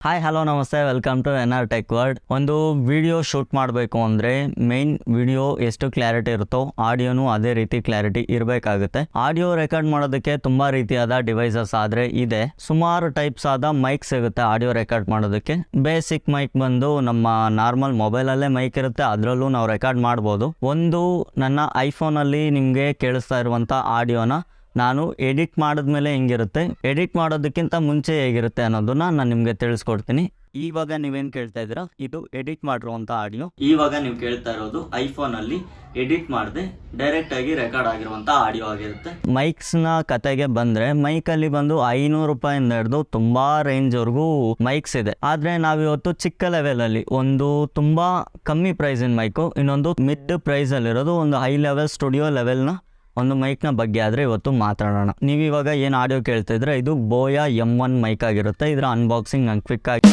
Hi hello ನಮಸ್ತೆ, welcome to NR tech world. ಒಂದು video shoot ಮಾಡಬೇಕು ಅಂದರೆ ಮೇನ್ ವಿಡಿಯೋ ಎಷ್ಟು ಕ್ಲಾರಿಟಿ ಇರುತ್ತೋ ಆಡಿಯೋನು ಅದೇ ರೀತಿ ಕ್ಲಾರಿಟಿ ಇರಬೇಕಾಗುತ್ತೆ. ಆಡಿಯೋ ರೆಕಾರ್ಡ್ ಮಾಡೋದಕ್ಕೆ ತುಂಬ ರೀತಿಯಾದ ಡಿವೈಸಸ್ ಆದರೆ ಇದೆ. ಸುಮಾರು ಟೈಪ್ಸ್ ಆದ ಮೈಕ್ ಸಿಗುತ್ತೆ ಆಡಿಯೋ ರೆಕಾರ್ಡ್ ಮಾಡೋದಕ್ಕೆ. ಬೇಸಿಕ್ ಮೈಕ್ ಬಂದು ನಮ್ಮ ನಾರ್ಮಲ್ ಮೊಬೈಲಲ್ಲೇ ಮೈಕ್ ಇರುತ್ತೆ, ಅದರಲ್ಲೂ ನಾವು ರೆಕಾರ್ಡ್ ಮಾಡ್ಬೋದು. ಒಂದು ನನ್ನ ಐಫೋನಲ್ಲಿ ನಿಮಗೆ ಕೇಳಿಸ್ತಾ ಇರುವಂಥ ಆಡಿಯೋನ ನಾನು ಎಡಿಟ್ ಮಾಡಿದ್ಮೇಲೆ ಹೆಂಗಿರುತ್ತೆ, ಎಡಿಟ್ ಮಾಡೋದಕ್ಕಿಂತ ಮುಂಚೆ ಹೇಗಿರುತ್ತೆ ಅನ್ನೋದನ್ನ ನಾನು ನಿಮಗೆ ತಿಳಿಸ್ಕೊಡ್ತೀನಿ. ಇವಾಗ ನೀವೇನು ಕೇಳ್ತಾ ಇದ್ದೀರಾ, ಇದು ಎಡಿಟ್ ಮಾಡಿರುವಂಥ ಆಡಿಯೋ. ಇವಾಗ ನೀವು ಕೇಳ್ತಾ ಇರೋದು ಐಫೋನಲ್ಲಿ ಎಡಿಟ್ ಮಾಡದೆ ಡೈರೆಕ್ಟ್ ಆಗಿ ರೆಕಾರ್ಡ್ ಆಗಿರುವಂಥ ಆಡಿಯೋ ಆಗಿರುತ್ತೆ. ಮೈಕ್ಸ್ನ ಕತೆಗೆ ಬಂದರೆ ಮೈಕಲ್ಲಿ ಬಂದು 500 ರೂಪಾಯಿಂದ ಹಿಡಿದು ತುಂಬ ರೇಂಜ್ವರೆಗೂ ಮೈಕ್ಸ್ ಇದೆ. ಆದರೆ ನಾವಿವತ್ತು ಚಿಕ್ಕ ಲೆವೆಲಲ್ಲಿ ಒಂದು ತುಂಬ ಕಮ್ಮಿ ಪ್ರೈಸಿನ ಮೈಕು, ಇನ್ನೊಂದು ಮಿಡ್ ಪ್ರೈಸಲ್ಲಿರೋದು ಒಂದು ಹೈ ಲೆವೆಲ್ ಸ್ಟುಡಿಯೋ ಲೆವೆಲ್ನ ಒಂದು ಮೈಕ್ನ ಬಗ್ಗೆ ಆದರೆ ಇವತ್ತು ಮಾತಾಡೋಣ. ನೀವು ಇವಾಗ ಏನು ಆಡಿಯೋ ಕೇಳ್ತಿದ್ರೆ ಇದು ಬೋಯಾ M1 ಮೈಕ್ ಆಗಿರುತ್ತೆ. ಇದರ ಅನ್ಬಾಕ್ಸಿಂಗ್ ನಾನು ಕ್ವಿಕ್ ಆಗಿ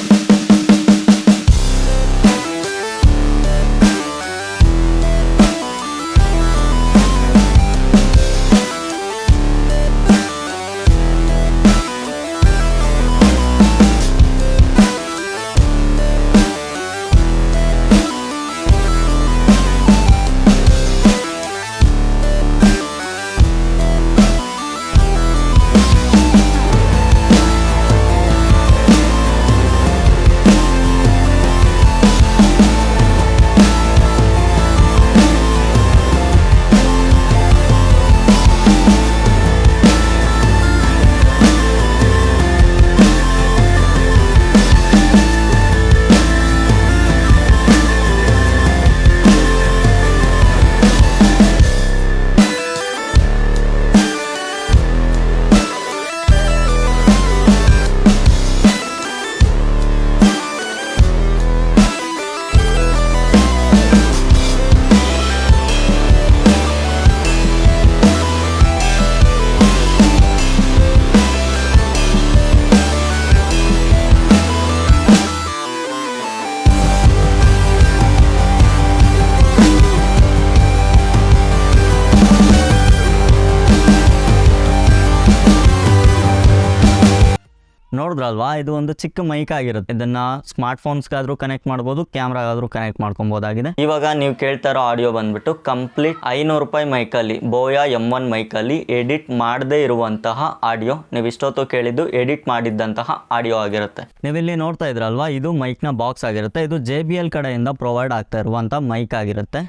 ನೋಡಿದ್ರಲ್ವಾ, ಇದು ಒಂದು ಚಿಕ್ಕ ಮೈಕ್ ಆಗಿರುತ್ತೆ. ಇದನ್ನ ಸ್ಮಾರ್ಟ್ ಫೋನ್ಸ್ಗಾದ್ರೂ ಕನೆಕ್ಟ್ ಮಾಡ್ಬೋದು, ಕ್ಯಾಮ್ರಾಗಾದ್ರೂ ಕನೆಕ್ಟ್ ಮಾಡ್ಕೊಬೋದಾಗಿದೆ. ಇವಾಗ ನೀವು ಕೇಳ್ತಾ ಇರೋ ಆಡಿಯೋ ಬಂದ್ಬಿಟ್ಟು ಕಂಪ್ಲೀಟ್ 500 ರೂಪಾಯಿ ಮೈಕಲ್ಲಿ, ಬೋಯಾ M1 ಮೈಕಲ್ಲಿ ಎಡಿಟ್ ಮಾಡದೇ ಇರುವಂತಹ ಆಡಿಯೋ. ನೀವು ಇಷ್ಟೊತ್ತು ಕೇಳಿದ್ದು ಎಡಿಟ್ ಮಾಡಿದ್ದಂತಹ ಆಡಿಯೋ ಆಗಿರುತ್ತೆ. ನೀವಿಲ್ಲಿ ನೋಡ್ತಾ ಇದ್ರಲ್ವಾ, ಇದು ಮೈಕ್ನ ಬಾಕ್ಸ್ ಆಗಿರುತ್ತೆ. ಇದು JBL ಕಡೆಯಿಂದ ಪ್ರೊವೈಡ್ ಆಗ್ತಾ ಇರುವಂಥ ಮೈಕ್ ಆಗಿರುತ್ತೆ.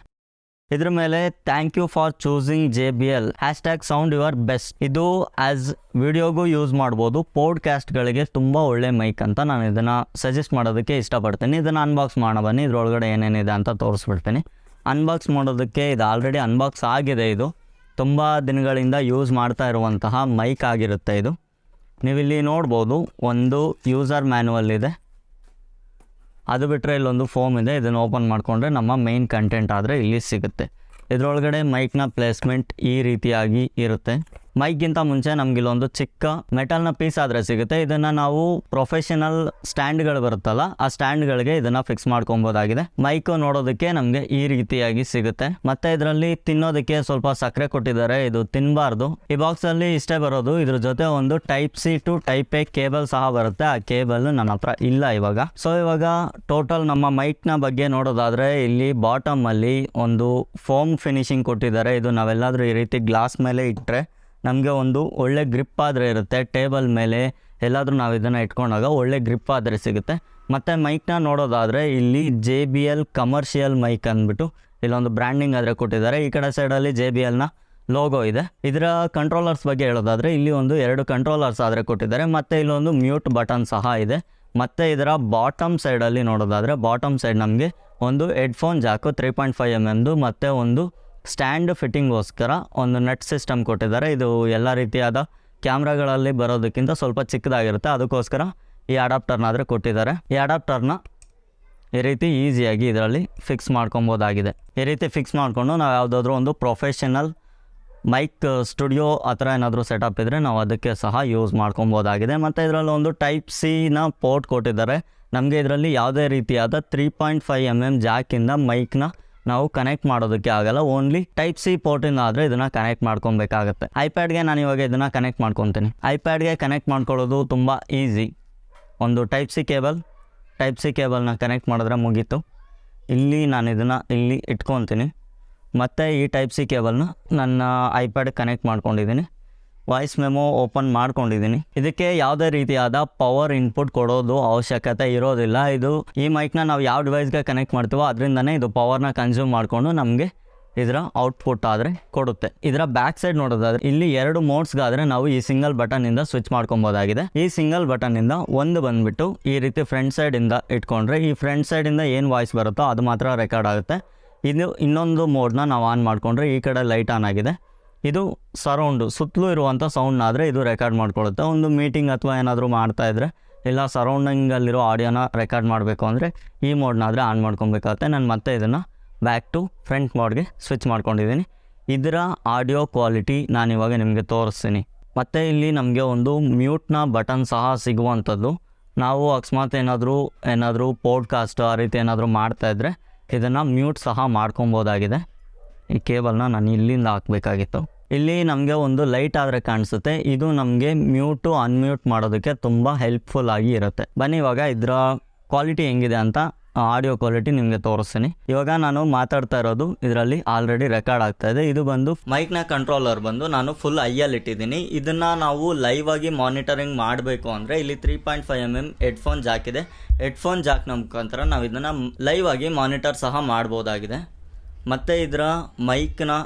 ಇದ್ರ ಮೇಲೆ thank you for choosing JBL #sound your best. ಇದು ಆಸ್ ವಿಡಿಯೋಗೂ ಯೂಸ್ ಮಾಡ್ಬೋದು, ಪಾಡ್ಕಾಸ್ಟ್ಗಳಿಗೆ ತುಂಬ ಒಳ್ಳೆ ಮೈಕ್ ಅಂತ ನಾನು ಇದನ್ನು ಸಜೆಸ್ಟ್ ಮಾಡೋದಕ್ಕೆ ಇಷ್ಟಪಡ್ತೀನಿ. ಇದನ್ನು ಅನ್ಬಾಕ್ಸ್ ಮಾಡೋ ಬನ್ನಿ, ಇದರೊಳಗಡೆ ಏನೇನಿದೆ ಅಂತ ತೋರಿಸ್ಬಿಡ್ತೀನಿ. ಅನ್ಬಾಕ್ಸ್ ಮಾಡೋದಕ್ಕೆ ಇದು ಆಲ್ರೆಡಿ ಅನ್ಬಾಕ್ಸ್ ಆಗಿದೆ. ಇದು ತುಂಬ ದಿನಗಳಿಂದ ಯೂಸ್ ಮಾಡ್ತಾ ಇರುವಂತಹ ಮೈಕ್ ಆಗಿರುತ್ತೆ. ಇದು ನೀವಿಲ್ಲಿ ನೋಡ್ಬೋದು, ಒಂದು ಯೂಸರ್ ಮ್ಯಾನ್ಯುವಲ್ ಇದೆ. ಅದು ಬಿಟ್ಟರೆ ಇಲ್ಲೊಂದು ಫೋಮ್ ಇದೆ. ಇದನ್ನು ಓಪನ್ ಮಾಡಿಕೊಂಡ್ರೆ ನಮ್ಮ ಮೇನ್ ಕಂಟೆಂಟ್ ಆದರೆ ಇಲ್ಲಿ ಸಿಗುತ್ತೆ. ಇದರೊಳಗಡೆ ಮೈಕ್ನ ಪ್ಲೇಸ್ಮೆಂಟ್ ಈ ರೀತಿಯಾಗಿ ಇರುತ್ತೆ. ಮೈಕ್ಗಿಂತ ಮುಂಚೆ ನಮ್ಗೆ ಇಲ್ಲೊಂದು ಚಿಕ್ಕ ಮೆಟಲ್ನ ಪೀಸ್ ಆದರೆ ಸಿಗುತ್ತೆ. ಇದನ್ನು ನಾವು ಪ್ರೊಫೆಷನಲ್ ಸ್ಟ್ಯಾಂಡ್ಗಳು ಬರುತ್ತಲ್ಲ, ಆ ಸ್ಟ್ಯಾಂಡ್ಗಳಿಗೆ ಇದನ್ನು ಫಿಕ್ಸ್ ಮಾಡ್ಕೊಬೋದಾಗಿದೆ. ಮೈಕ್ ನೋಡೋದಕ್ಕೆ ನಮಗೆ ಈ ರೀತಿಯಾಗಿ ಸಿಗುತ್ತೆ. ಮತ್ತೆ ಇದರಲ್ಲಿ ತಿನ್ನೋದಕ್ಕೆ ಸ್ವಲ್ಪ ಸಕ್ಕರೆ ಕೊಟ್ಟಿದ್ದಾರೆ, ಇದು ತಿನ್ನಬಾರ್ದು. ಈ ಬಾಕ್ಸಲ್ಲಿ ಇಷ್ಟೇ ಬರೋದು. ಇದ್ರ ಜೊತೆ ಒಂದು Type-C to Type-A ಕೇಬಲ್ ಸಹ ಬರುತ್ತೆ. ಆ ಕೇಬಲ್ ನನ್ನ ಹತ್ರ ಇಲ್ಲ ಇವಾಗ. ಸೊ ಇವಾಗ ಟೋಟಲ್ ನಮ್ಮ ಮೈಕ್ನ ಬಗ್ಗೆ ನೋಡೋದಾದರೆ ಇಲ್ಲಿ ಬಾಟಮಲ್ಲಿ ಒಂದು ಫೋಮ್ ಫಿನಿಶಿಂಗ್ ಕೊಟ್ಟಿದ್ದಾರೆ. ಇದು ನಾವೆಲ್ಲಾದರೂ ಈ ರೀತಿ ಗ್ಲಾಸ್ ಮೇಲೆ ಇಟ್ಟರೆ ನಮಗೆ ಒಂದು ಒಳ್ಳೆ ಗ್ರಿಪ್ ಆದರೆ ಇರುತ್ತೆ. ಟೇಬಲ್ ಮೇಲೆ ಎಲ್ಲಾದರೂ ನಾವು ಇದನ್ನು ಇಟ್ಕೊಂಡಾಗ ಒಳ್ಳೆ ಗ್ರಿಪ್ ಆದರೆ ಸಿಗುತ್ತೆ. ಮತ್ತು ಮೈಕ್ನ ನೋಡೋದಾದರೆ ಇಲ್ಲಿ JBL ಕಮರ್ಷಿಯಲ್ ಮೈಕ್ ಅಂದ್ಬಿಟ್ಟು ಇಲ್ಲೊಂದು ಬ್ರ್ಯಾಂಡಿಂಗ್ ಆದರೆ ಕೊಟ್ಟಿದ್ದಾರೆ. ಈ ಕಡೆ ಸೈಡಲ್ಲಿ JBLನ ಲೋಗೋ ಇದೆ. ಇದರ ಕಂಟ್ರೋಲರ್ಸ್ ಬಗ್ಗೆ ಹೇಳೋದಾದರೆ ಇಲ್ಲಿ ಒಂದು 2 ಕಂಟ್ರೋಲರ್ಸ್ ಆದರೆ ಕೊಟ್ಟಿದ್ದಾರೆ. ಮತ್ತು ಇಲ್ಲೊಂದು ಮ್ಯೂಟ್ ಬಟನ್ ಸಹ ಇದೆ. ಮತ್ತು ಇದರ ಬಾಟಮ್ ಸೈಡಲ್ಲಿ ನೋಡೋದಾದರೆ ಬಾಟಮ್ ಸೈಡ್ ನಮಗೆ ಒಂದು ಹೆಡ್ಫೋನ್ ಜಾಕು 3.5 mm ಮತ್ತು ಒಂದು ಸ್ಟ್ಯಾಂಡ್ ಫಿಟ್ಟಿಂಗ್ಗೋಸ್ಕರ ಒಂದು ನೆಟ್ ಸಿಸ್ಟಮ್ ಕೊಟ್ಟಿದ್ದಾರೆ. ಇದು ಎಲ್ಲ ರೀತಿಯಾದ ಕ್ಯಾಮ್ರಾಗಳಲ್ಲಿ ಬರೋದಕ್ಕಿಂತ ಸ್ವಲ್ಪ ಚಿಕ್ಕದಾಗಿರುತ್ತೆ, ಅದಕ್ಕೋಸ್ಕರ ಈ ಅಡಾಪ್ಟರ್ನಾದರೆ ಕೊಟ್ಟಿದ್ದಾರೆ. ಈ ಅಡಾಪ್ಟರ್ನ ಈ ರೀತಿ ಈಸಿಯಾಗಿ ಇದರಲ್ಲಿ ಫಿಕ್ಸ್ ಮಾಡ್ಕೊಬೋದಾಗಿದೆ. ಈ ರೀತಿ ಫಿಕ್ಸ್ ಮಾಡಿಕೊಂಡು ನಾವು ಯಾವುದಾದ್ರೂ ಒಂದು ಪ್ರೊಫೆಷನಲ್ ಮೈಕ್ ಸ್ಟುಡಿಯೋ ಆ ಥರ ಏನಾದರೂ ಸೆಟಪ್ ಇದ್ದರೆ ನಾವು ಅದಕ್ಕೆ ಸಹ ಯೂಸ್ ಮಾಡ್ಕೊಬೋದಾಗಿದೆ. ಮತ್ತು ಇದರಲ್ಲಿ ಒಂದು Type-C ಪೋರ್ಟ್ ಕೊಟ್ಟಿದ್ದಾರೆ. ನಮಗೆ ಇದರಲ್ಲಿ ಯಾವುದೇ ರೀತಿಯಾದ 3.5 mm ಜಾಕಿಂದ ಮೈಕ್ನ ನಾವು ಕನೆಕ್ಟ್ ಮಾಡೋದಕ್ಕೆ ಆಗಲ್ಲ. ಓನ್ಲಿ Type-C ಪೋರ್ಟಿಂದ ಆದರೆ ಇದನ್ನು ಕನೆಕ್ಟ್ ಮಾಡ್ಕೊಬೇಕಾಗತ್ತೆ. ಐಪ್ಯಾಡ್ಗೆ ನಾನು ಇವಾಗ ಇದನ್ನು ಕನೆಕ್ಟ್ ಮಾಡ್ಕೊತೀನಿ. ಐಪ್ಯಾಡ್ಗೆ ಕನೆಕ್ಟ್ ಮಾಡ್ಕೊಳ್ಳೋದು ತುಂಬ ಈಸಿ. ಒಂದು ಟೈಪ್ ಸಿ ಕೇಬಲ್ನ ಕನೆಕ್ಟ್ ಮಾಡಿದ್ರೆ ಮುಗೀತು. ಇಲ್ಲಿ ನಾನು ಇದನ್ನು ಇಲ್ಲಿ ಇಟ್ಕೊತೀನಿ. ಮತ್ತು ಈ ಟೈಪ್ ಸಿ ಕೇಬಲ್ನ ನನ್ನ ಐಪ್ಯಾಡ್ ಕನೆಕ್ಟ್ ಮಾಡ್ಕೊಂಡಿದ್ದೀನಿ. ವಾಯ್ಸ್ ಮೆಮೊ ಓಪನ್ ಮಾಡ್ಕೊಂಡಿದ್ದೀನಿ. ಇದಕ್ಕೆ ಯಾವುದೇ ರೀತಿಯಾದ ಪವರ್ ಇನ್ಪುಟ್ ಕೊಡೋದು ಅವಶ್ಯಕತೆ ಇರೋದಿಲ್ಲ. ಇದು ಈ ಮೈಕ್ನ ನಾವು ಯಾವ ಡಿವೈಸ್ಗೆ ಕನೆಕ್ಟ್ ಮಾಡ್ತೀವೋ ಅದರಿಂದನೇ ಇದು ಪವರ್ನ ಕನ್ಸ್ಯೂಮ್ ಮಾಡಿಕೊಂಡು ನಮಗೆ ಇದರ ಔಟ್ಪುಟ್ ಆದರೆ ಕೊಡುತ್ತೆ. ಇದರ ಬ್ಯಾಕ್ ಸೈಡ್ ನೋಡೋದಾದರೆ ಇಲ್ಲಿ 2 ಮೋಡ್ಸ್ಗಾದರೆ ನಾವು ಈ ಸಿಂಗಲ್ ಬಟನ್ನಿಂದ ಸ್ವಿಚ್ ಮಾಡ್ಕೊಬೋದಾಗಿದೆ. ಈ ಸಿಂಗಲ್ ಬಟನ್ನಿಂದ ಒಂದು ಬಂದುಬಿಟ್ಟು ಈ ರೀತಿ ಫ್ರಂಟ್ ಸೈಡಿಂದ ಇಟ್ಕೊಂಡ್ರೆ ಈ ಫ್ರಂಟ್ ಸೈಡಿಂದ ಏನು ವಾಯ್ಸ್ ಬರುತ್ತೋ ಅದು ಮಾತ್ರ ರೆಕಾರ್ಡ್ ಆಗುತ್ತೆ. ಇದು ಇನ್ನೊಂದು ಮೋಡ್ನ ನಾವು ಆನ್ ಮಾಡಿಕೊಂಡ್ರೆ ಈ ಕಡೆ ಲೈಟ್ ಆನ್ ಆಗಿದೆ. ಇದು ಸರೌಂಡು ಸುತ್ತಲೂ ಇರುವಂಥ ಸೌಂಡ್ನಾದರೆ ಇದು ರೆಕಾರ್ಡ್ ಮಾಡ್ಕೊಳ್ಳುತ್ತೆ. ಒಂದು ಮೀಟಿಂಗ್ ಅಥವಾ ಏನಾದರೂ ಮಾಡ್ತಾಯಿದ್ರೆ ಇಲ್ಲ ಸರೌಂಡಿಂಗಲ್ಲಿರೋ ಆಡಿಯೋನ ರೆಕಾರ್ಡ್ ಮಾಡಬೇಕು ಅಂದರೆ ಈ ಮೋಡ್ನಾದರೆ ಆನ್ ಮಾಡ್ಕೊಬೇಕಾಗುತ್ತೆ. ನಾನು ಮತ್ತೆ ಇದನ್ನು ಬ್ಯಾಕ್ ಟು ಫ್ರಂಟ್ ಮೋಡ್ಗೆ ಸ್ವಿಚ್ ಮಾಡ್ಕೊಂಡಿದ್ದೀನಿ. ಇದರ ಆಡಿಯೋ ಕ್ವಾಲಿಟಿ ನಾನಿವಾಗ ನಿಮಗೆ ತೋರಿಸ್ತೀನಿ. ಮತ್ತು ಇಲ್ಲಿ ನಮಗೆ ಒಂದು ಮ್ಯೂಟ್ನ ಬಟನ್ ಸಹ ಸಿಗುವಂಥದ್ದು. ನಾವು ಅಕಸ್ಮಾತ್ ಏನಾದರೂ ಪಾಡ್ಕಾಸ್ಟ್ ಆ ರೀತಿ ಏನಾದರೂ ಮಾಡ್ತಾಯಿದ್ರೆ ಇದನ್ನು ಮ್ಯೂಟ್ ಸಹ ಮಾಡ್ಕೊಬೋದಾಗಿದೆ. ಈ ಕೇಬಲ್ನ ನಾನು ಇಲ್ಲಿಂದ ಹಾಕಬೇಕಾಗಿತ್ತು. ಇಲ್ಲಿ ನಮಗೆ ಒಂದು ಲೈಟ್ ಆದರೆ ಕಾಣಿಸುತ್ತೆ. ಇದು ನಮಗೆ ಮ್ಯೂಟು ಅನ್ಮ್ಯೂಟ್ ಮಾಡೋದಕ್ಕೆ ತುಂಬ ಹೆಲ್ಪ್ಫುಲ್ ಆಗಿ ಇರುತ್ತೆ. ಬನ್ನಿ ಇವಾಗ ಇದರ ಕ್ವಾಲಿಟಿ ಹೆಂಗಿದೆ ಅಂತ ಆಡಿಯೋ ಕ್ವಾಲಿಟಿ ನಿಮಗೆ ತೋರಿಸ್ತೀನಿ. ಇವಾಗ ನಾನು ಮಾತಾಡ್ತಾ ಇರೋದು ಇದರಲ್ಲಿ ಆಲ್ರೆಡಿ ರೆಕಾರ್ಡ್ ಆಗ್ತಾ ಇದೆ. ಇದು ಬಂದು ಮೈಕ್ನ ಕಂಟ್ರೋಲರ್ ಬಂದು ನಾನು ಫುಲ್ ಐಯಲ್ಲಿ ಇಟ್ಟಿದ್ದೀನಿ. ಇದನ್ನು ನಾವು ಲೈವ್ ಆಗಿ ಮಾನಿಟರಿಂಗ್ ಮಾಡಬೇಕು ಅಂದರೆ ಇಲ್ಲಿ 3.5 mm ಹೆಡ್ಫೋನ್ ಜಾಕ್ ಇದೆ. ಹೆಡ್ಫೋನ್ ಜಾಕ್ನ ಮುಖಾಂತರ ನಾವು ಇದನ್ನು ಲೈವ್ ಆಗಿ ಮಾನಿಟರ್ ಸಹ ಮಾಡ್ಬೋದಾಗಿದೆ. ಮತ್ತು ಇದರ ಮೈಕ್ನ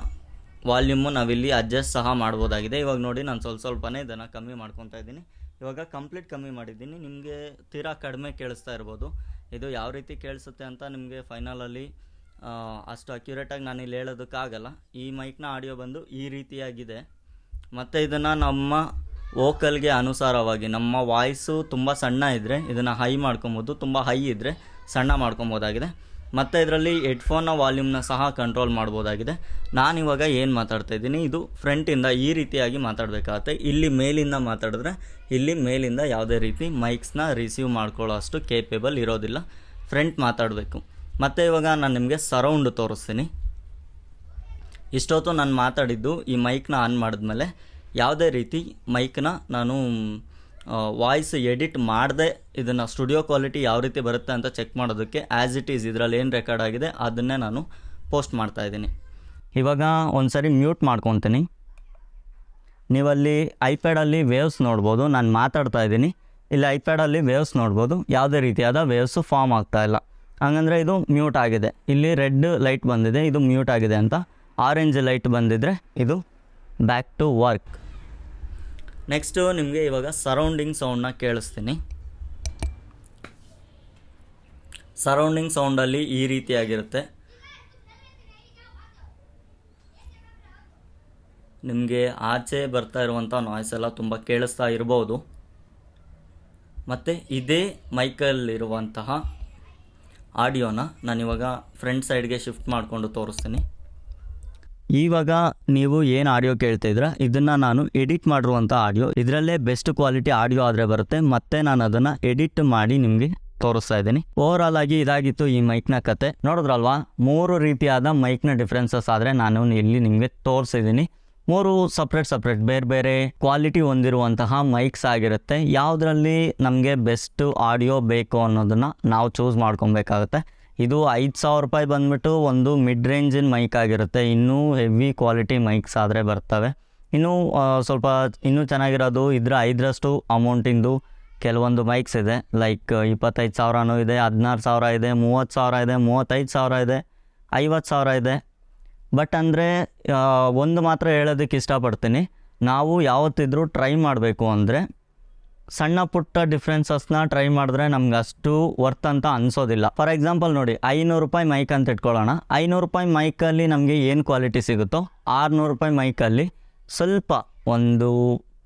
ವಾಲ್ಯೂಮು ನಾವಿಲ್ಲಿ ಅಡ್ಜಸ್ಟ್ ಸಹ ಮಾಡ್ಬೋದಾಗಿದೆ. ಇವಾಗ ನೋಡಿ ನಾನು ಸ್ವಲ್ಪನೇ ಇದನ್ನು ಕಮ್ಮಿ ಮಾಡ್ಕೊತಾ ಇದ್ದೀನಿ. ಇವಾಗ ಕಂಪ್ಲೀಟ್ ಕಮ್ಮಿ ಮಾಡಿದ್ದೀನಿ. ನಿಮಗೆ ತೀರಾ ಕಡಿಮೆ ಕೇಳಿಸ್ತಾ ಇರ್ಬೋದು. ಇದು ಯಾವ ರೀತಿ ಕೇಳಿಸುತ್ತೆ ಅಂತ ನಿಮಗೆ ಫೈನಲಲ್ಲಿ ಅಷ್ಟು ಅಕ್ಯುರೇಟಾಗಿ ನಾನು ಇಲ್ಲಿ ಹೇಳೋದಕ್ಕಾಗಲ್ಲ. ಈ ಮೈಕ್ನ ಆಡಿಯೋ ಬಂದು ಈ ರೀತಿಯಾಗಿದೆ. ಮತ್ತು ಇದನ್ನು ನಮ್ಮ ವೋಕಲ್ಗೆ ಅನುಸಾರವಾಗಿ ನಮ್ಮ ವಾಯ್ಸು ತುಂಬ ಸಣ್ಣ ಇದ್ದರೆ ಇದನ್ನು ಹೈ ಮಾಡ್ಕೊಬೋದು, ತುಂಬ ಹೈ ಇದ್ದರೆ ಸಣ್ಣ ಮಾಡ್ಕೊಬೋದಾಗಿದೆ. ಮತ್ತು ಇದರಲ್ಲಿ ಹೆಡ್ಫೋನ್ನ ವಾಲ್ಯೂಮ್ನ ಸಹ ಕಂಟ್ರೋಲ್ ಮಾಡ್ಬೋದಾಗಿದೆ. ನಾನಿವಾಗ ಏನು ಮಾತಾಡ್ತಾ ಇದ್ದೀನಿ ಇದು ಫ್ರಂಟಿಂದ ಈ ರೀತಿಯಾಗಿ ಮಾತಾಡಬೇಕಾಗತ್ತೆ. ಇಲ್ಲಿ ಮೇಲಿಂದ ಮಾತಾಡಿದ್ರೆ ಇಲ್ಲಿ ಮೇಲಿಂದ ಯಾವುದೇ ರೀತಿ ಮೈಕ್ಸ್ನ ರಿಸೀವ್ ಮಾಡ್ಕೊಳ್ಳೋ ಅಷ್ಟು ಕೇಪೇಬಲ್ ಇರೋದಿಲ್ಲ. ಫ್ರಂಟ್ ಮಾತಾಡಬೇಕು. ಮತ್ತು ಇವಾಗ ನಾನು ನಿಮಗೆ ಸರೌಂಡ್ ತೋರಿಸ್ತೀನಿ. ಇಷ್ಟೊತ್ತು ನಾನು ಮಾತಾಡಿದ್ದು ಈ ಮೈಕ್ನ ಆನ್ ಮಾಡಿದ್ಮೇಲೆ ಯಾವುದೇ ರೀತಿ ಮೈಕ್ನ ನಾನು ವಾಯ್ಸ್ ಎಡಿಟ್ ಮಾಡದೆ ಇದನ್ನು ಸ್ಟುಡಿಯೋ ಕ್ವಾಲಿಟಿ ಯಾವ ರೀತಿ ಬರುತ್ತೆ ಅಂತ ಚೆಕ್ ಮಾಡೋದಕ್ಕೆ ಆ್ಯಸ್ ಇಟ್ ಈಸ್ ಇದರಲ್ಲಿ ಏನು ರೆಕಾರ್ಡ್ ಆಗಿದೆ ಅದನ್ನೇ ನಾನು ಪೋಸ್ಟ್ ಮಾಡ್ತಾಯಿದ್ದೀನಿ. ಇವಾಗ ಒಂದು ಸರಿ ಮ್ಯೂಟ್ ಮಾಡ್ಕೊತೀನಿ. ನೀವಲ್ಲಿ ಐಪ್ಯಾಡಲ್ಲಿ ವೇವ್ಸ್ ನೋಡ್ಬೋದು. ನಾನು ಮಾತಾಡ್ತಾ ಇದ್ದೀನಿ, ಇಲ್ಲಿ ಐಪ್ಯಾಡಲ್ಲಿ ವೇವ್ಸ್ ನೋಡ್ಬೋದು. ಯಾವುದೇ ರೀತಿಯಾದ ವೇವ್ಸು ಫಾರ್ಮ್ ಆಗ್ತಾಯಿಲ್ಲ. ಹಾಗಂದರೆ ಇದು ಮ್ಯೂಟ್ ಆಗಿದೆ. ಇಲ್ಲಿ ರೆಡ್ ಲೈಟ್ ಬಂದಿದೆ, ಇದು ಮ್ಯೂಟ್ ಆಗಿದೆ ಅಂತ. ಆರೆಂಜ್ ಲೈಟ್ ಬಂದಿದ್ದರೆ ಇದು ಬ್ಯಾಕ್ ಟು ವರ್ಕ್. ನೆಕ್ಸ್ಟು ನಿಮಗೆ ಇವಾಗ ಸರೌಂಡಿಂಗ್ ಸೌಂಡನ್ನ ಕೇಳಿಸ್ತೀನಿ. ಸರೌಂಡಿಂಗ್ ಸೌಂಡಲ್ಲಿ ಈ ರೀತಿಯಾಗಿರುತ್ತೆ. ನಿಮಗೆ ಆಚೆ ಬರ್ತಾ ಇರುವಂಥ ನಾಯ್ಸ್ ಎಲ್ಲ ತುಂಬ ಕೇಳಿಸ್ತಾ ಇರ್ಬೋದು. ಮತ್ತು ಇದೇ ಮೈಕಲ್ಲಿರುವಂತಹ ಆಡಿಯೋನ ನಾನಿವಾಗ ಫ್ರಂಟ್ ಸೈಡ್ಗೆ ಶಿಫ್ಟ್ ಮಾಡಿಕೊಂಡು ತೋರಿಸ್ತೀನಿ. ಇವಾಗ ನೀವು ಏನು ಆಡಿಯೋ ಕೇಳ್ತಿದ್ರೆ ಇದನ್ನು ನಾನು ಎಡಿಟ್ ಮಾಡಿರುವಂಥ ಆಡಿಯೋ. ಇದರಲ್ಲೇ ಬೆಸ್ಟ್ ಕ್ವಾಲಿಟಿ ಆಡಿಯೋ ಆದರೆ ಬರುತ್ತೆ. ಮತ್ತು ನಾನು ಅದನ್ನು ಎಡಿಟ್ ಮಾಡಿ ನಿಮಗೆ ತೋರಿಸ್ತಾ ಇದ್ದೀನಿ. ಓವರಾಲ್ ಆಗಿ ಇದಾಗಿತ್ತು ಈ ಮೈಕ್ನ ಕತೆ. ನೋಡಿದ್ರಲ್ವಾ 3 ರೀತಿಯಾದ ಮೈಕ್ನ ಡಿಫ್ರೆನ್ಸಸ್ ಆದರೆ ನಾನು ಇಲ್ಲಿ ನಿಮಗೆ ತೋರಿಸಿದ್ದೀನಿ. 3 ಸಪ್ರೇಟ್ ಬೇರೆ ಬೇರೆ ಕ್ವಾಲಿಟಿ ಹೊಂದಿರುವಂತಹ ಮೈಕ್ಸ್ ಆಗಿರುತ್ತೆ. ಯಾವುದರಲ್ಲಿ ನಮಗೆ ಬೆಸ್ಟ್ ಆಡಿಯೋ ಬೇಕು ಅನ್ನೋದನ್ನು ನಾವು ಚೂಸ್ ಮಾಡ್ಕೊಬೇಕಾಗುತ್ತೆ. ಇದು 5,000 ರೂಪಾಯಿ ಬಂದುಬಿಟ್ಟು ಒಂದು ಮಿಡ್ ರೇಂಜಿನ ಮೈಕ್ ಆಗಿರುತ್ತೆ. ಇನ್ನೂ ಹೆವಿ ಕ್ವಾಲಿಟಿ ಮೈಕ್ಸ್ ಆದರೆ ಬರ್ತವೆ. ಇನ್ನೂ ಸ್ವಲ್ಪ ಇನ್ನೂ ಚೆನ್ನಾಗಿರೋದು ಇದರ 5ರಷ್ಟು ಅಮೌಂಟಿಂದು ಕೆಲವೊಂದು ಮೈಕ್ಸ್ ಇದೆ. ಲೈಕ್ 25,000 ಇದೆ, 16,000 ಇದೆ, 30,000 ಇದೆ, 35,000 ಇದೆ, 50,000 ಇದೆ. ಬಟ್ ಅಂದರೆ ಒಂದು ಮಾತ್ರ ಹೇಳೋದಕ್ಕೆ ಇಷ್ಟಪಡ್ತೀನಿ, ನಾವು ಯಾವತ್ತಿದ್ರೂ ಟ್ರೈ ಮಾಡಬೇಕು ಅಂದರೆ ಸಣ್ಣ ಪುಟ್ಟ ಡಿಫ್ರೆನ್ಸಸ್ನ ಟ್ರೈ ಮಾಡಿದ್ರೆ ನಮ್ಗೆ ಅಷ್ಟು ವರ್ತ್ ಅಂತ ಅನಿಸೋದಿಲ್ಲ. ಫಾರ್ ಎಕ್ಸಾಂಪಲ್ ನೋಡಿ, 500 ರೂಪಾಯಿ ಮೈಕ್ ಅಂತ ಇಟ್ಕೊಳ್ಳೋಣ. 500 ರೂಪಾಯಿ ಮೈಕಲ್ಲಿ ನಮಗೆ ಏನು ಕ್ವಾಲಿಟಿ ಸಿಗುತ್ತೋ 600 ರೂಪಾಯಿ ಮೈಕಲ್ಲಿ ಸ್ವಲ್ಪ ಒಂದು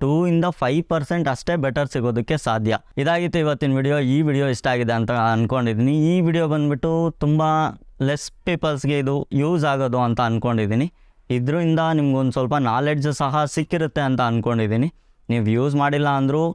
2-5% ಅಷ್ಟೇ ಬೆಟರ್ ಸಿಗೋದಕ್ಕೆ ಸಾಧ್ಯ. ಇದಾಗಿತ್ತು ಇವತ್ತಿನ ವಿಡಿಯೋ. ಈ ವಿಡಿಯೋ ಇಷ್ಟ ಆಗಿದೆ ಅಂತ ಅಂದ್ಕೊಂಡಿದ್ದೀನಿ. ಈ ವಿಡಿಯೋ ಬಂದುಬಿಟ್ಟು ತುಂಬ ಲೆಸ್ ಪೀಪಲ್ಸ್ಗೆ ಇದು ಯೂಸ್ ಆಗೋದು ಅಂತ ಅಂದ್ಕೊಂಡಿದ್ದೀನಿ. ಇದರಿಂದ ನಿಮ್ಗೊಂದು ಸ್ವಲ್ಪ ನಾಲೆಡ್ಜ್ ಸಹ ಸಿಕ್ಕಿರುತ್ತೆ ಅಂತ ಅಂದ್ಕೊಂಡಿದ್ದೀನಿ. ನೀವು ಯೂಸ್ ಮಾಡಿಲ್ಲ ಅಂದರೂ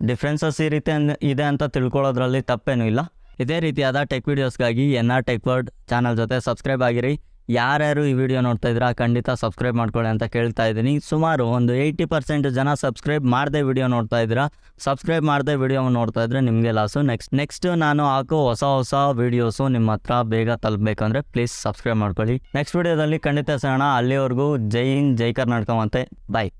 ಡಿಫ್ರೆನ್ಸಸ್ ಈ ರೀತಿ ಇದೆ ಅಂತ ತಿಳ್ಕೊಳ್ಳೋದ್ರಲ್ಲಿ ತಪ್ಪೇನೂ ಇಲ್ಲ. ಇದೇ ರೀತಿಯಾದ ಟೆಕ್ ವೀಡಿಯೋಸ್ಗಾಗಿ NR ಟೆಕ್ ವರ್ಲ್ಡ್ ಚಾನಲ್ ಜೊತೆ ಸಬ್ಸ್ಕ್ರೈಬ್ ಆಗಿರಿ. ಯಾರ್ಯಾರು ಈ ವಿಡಿಯೋ ನೋಡ್ತಾ ಇದ್ದೀರಾ ಖಂಡಿತ ಸಬ್ಸ್ಕ್ರೈಬ್ ಮಾಡ್ಕೊಳ್ಳಿ ಅಂತ ಕೇಳ್ತಾ ಇದ್ದೀನಿ. ಸುಮಾರು ಒಂದು 80% ಜನ ಸಬ್ಸ್ಕ್ರೈಬ್ ಮಾಡದೆ ವಿಡಿಯೋ ನೋಡ್ತಾ ಇದ್ದೀರಾ. ಸಬ್ಸ್ಕ್ರೈಬ್ ಮಾಡದೆ ವಿಡಿಯೋ ನೋಡ್ತಾ ಇದ್ರೆ ನಿಮಗೆ ಲಾಸು. ನೆಕ್ಸ್ಟ್ ನಾನು ಹಾಕೋ ಹೊಸ ವಿಡಿಯೋಸು ನಿಮ್ಮ ಹತ್ರ ಬೇಗ ತಲುಪಬೇಕಂದ್ರೆ ಪ್ಲೀಸ್ ಸಬ್ಸ್ಕ್ರೈಬ್ ಮಾಡ್ಕೊಳ್ಳಿ. ನೆಕ್ಸ್ಟ್ ವಿಡಿಯೋದಲ್ಲಿ ಖಂಡಿತ ಸಿಗೋಣ. ಅಲ್ಲಿವರೆಗೂ ಜೈ ಹಿಂದ್, ಜೈ ಕರ್ನಾಟಕ ಮತ್ತೆ ಬಾಯ್.